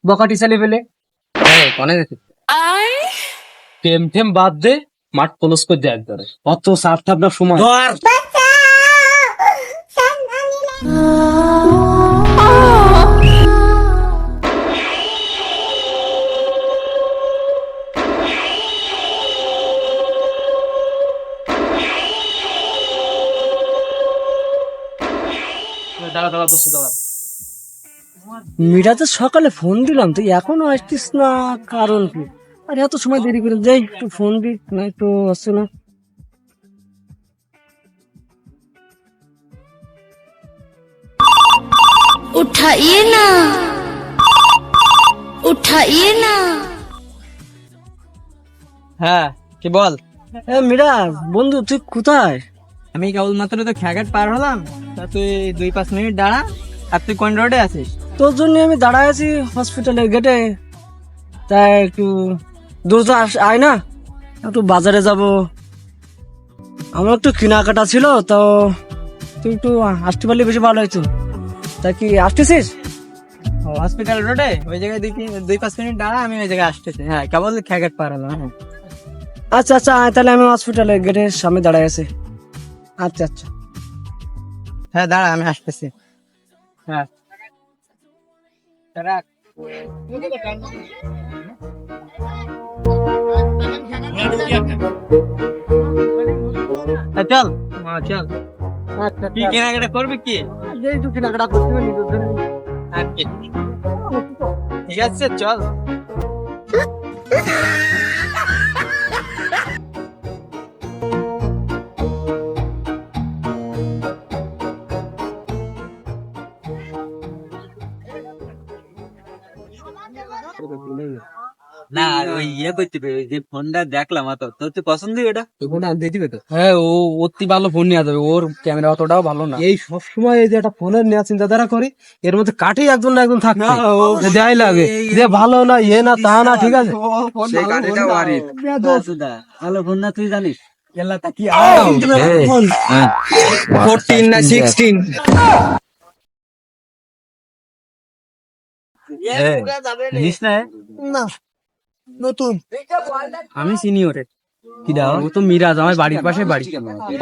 বকাটি চালিয়ে ফেলে কনে গেছে টেম টেম বাদ দে, মাঠ ক্লোজ করে দেয় একবারে। অত সাফ আপনার সময় দাঁড়া দাঁড়া বসে দাঁড়া। মিরাজের সকালে ফোন দিলাম, তুই এখনো আসতিস না, কারণ কি? আর এত সময় দেরি করে যাই, একটু ফোন দি না, একটু আসছে না। उठाइए ना, उठाइए ना। হ্যাঁ, কি বল। মিরাজ বন্ধু, তুই কোথায়? আমি কেবলমাত্র তো খেয়াঘাট পার হলাম, তা তুই 2-5 মিনিট দাঁড়া। আর তুই কোন রোডে আছিস? তোর জন্য আমি দাঁড়ায় আছি হসপিটালের গেটে। তাই একটু দূর তো আয় না, একটু বাজারে যাব, আমার একটু কেনাকাটা ছিল, তো তুই একটু আসতে পারলে বেশি ভালো হইতো। তা কি আসতেছিস? হসপিটাল রোডে ওই জায়গায় 2-5 মিনিট দাঁড়া, আমি ওই জায়গায় আসতেছি। হ্যাঁ, কেবল খেয়াঘাট পার হলাম। হ্যাঁ আচ্ছা আচ্ছা, আয় তাহলে, আমি হসপিটালের গেটের সামনে দাঁড়ায় আছি। আচ্ছা আচ্ছা। হ্যাঁ, দাঁড়া, আমি আসতেছি। হ্যাঁ রাখ। চল চল, কি কেনাকাটা করবি? কি একটু কেনাকাটা করতে হবে নিজের জন্য। ঠিক আছে, চল। না ওই করতে হবে, যে ফোনটা দেখলাম তো তোর তো পছন্দ এটা। ফোনটা আনতে দিবে তো? হ্যাঁ, ও অতি ভালো ফোন নিয়ে যাবে, ওর ক্যামেরা অতটাও ভালো না। এই সবসময় এই যে একটা ফোনের নেওয়ার চিন্তাধারা করি, এর মধ্যে কাঠেই একজন না একজন থাকবে, দেয় লাগে যে ভালো না ইয়ে না তা না, ঠিক আছে? ভালো ফোন না, তুই জানিস? 14 না 16? জানিস না? না, নতুন। আমি চিনি ওরে। কিডা? ও তো মিরাজ, আমার বাড়ির পাশে বাড়ি।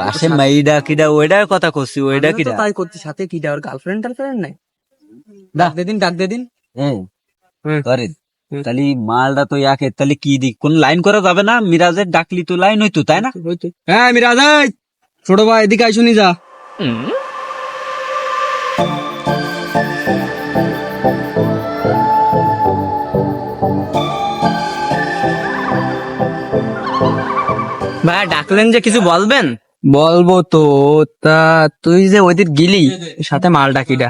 পাশে মাইডা কিডা, ওইটার কথা করছি। ওইটা আমিও তো কিডা? তাই করছি, সাথে কিডা ওর গার্লফ্রেন্ড টার্লফ্রেন্ড নাই? ডাক দে দিন, ডাক দে দিন। হ্যাঁ করে। তাহলে মালটা তো একে, তাহলে কি দিক কোন লাইন করা যাবে না? মিরাজের ডাকলি তো লাইন হইতো, তাই না? হ্যাঁ মিরাজ, এই ছোট ভাই এদিকে আইসুনি যা। ভাই ডাকলেন যে, কিছু বলবেন? বলবো তো, তা তুই যে ওইদিন গিলি, সাথে মাল ডাকিডা।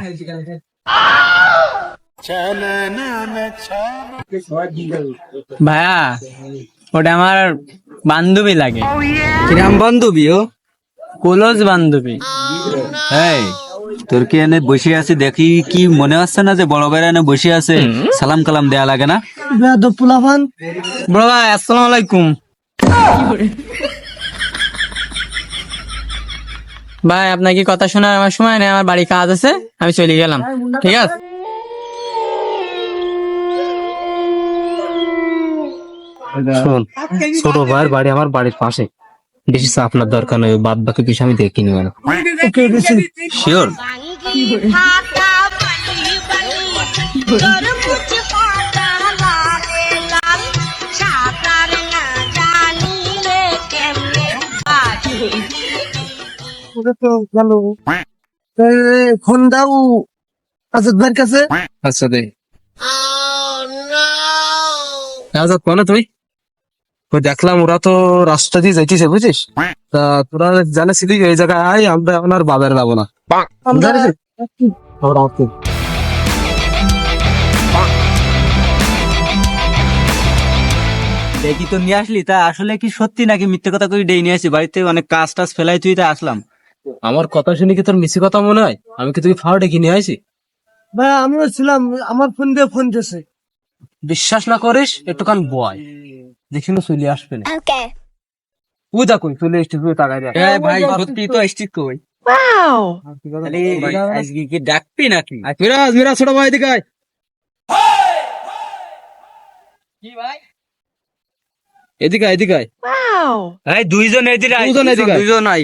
ভাইয়া, ওটা আমার বান্ধবী লাগে। কিরাম বান্ধবী ও? ক্লোজ বান্ধবী। এই তোর কি এনে বসে আছে দেখি, কি মনে হচ্ছে না যে বড় ভাইরা এনে বসে আছে? সালাম কালাম দেয়া লাগে না? পোলাভান। বড় ভাই, আসসালামু আলাইকুম। ভাই, আপনার কি কথা শোনার আমার সময় নেই, আমার বাড়ি কাজ আছে, আমি চলে গেলাম। ঠিক আছে। শোন, ছোট ভাইয়ের বাড়ি আমার বাড়ির পাশে, বেশি চাপ আপনার দরকার নেই, বাদ বাকি কিছু আমি দেখিনি। মানে শিওর? फाटा बली बली कर मुझ फाटा लागे लाल सातार ना जानी ले केमने बाजी ফোন দাও আজাদ ভাইয়ের কাছে। আচ্ছা দে। আজাদ কোন তুমি? ওই দেখলাম ওরা তো রাস্তা দিয়ে যাইতেছে, বুঝিস? তা তোরা জানাছিলি এই জায়গায় আয়, আমরা ওনার বাবার যাবো না। দেখি তো নিয়ে আসলি, তা আসলে কি সত্যি নাকি মিথ্যে কথা কই ডেই নিয়ে আসি? বাড়িতে অনেক কাজ টাজ ফেলাই তুই, তা আসলাম। আমার কথা শুনে কি তোর মিছি কথা মনে হয়? আমি কি তুই ফাও ডেকে নিয়ে আইছি? ভাই আমিও ছিলাম, আমার ফোন দিয়ে ফোন দিয়েছে। বিশ্বাস না করিস, একটুখান বয়, দেখি না চলে আসবে না। Okay. তুই তা কই চলে এসছিস, তুই তাকাই দেখ। ভাই, সত্যি তো এসছি কই? তাহলে আজকে কি ডাকবি নাকি? মিরাজ, মিরাজ ছোট ভাই এদিকে আয়। এদিকে আয়, এদিকে আয়। এই দুইজন এদিকে আয়। দুজন এদিকে আয়। দুজন নাই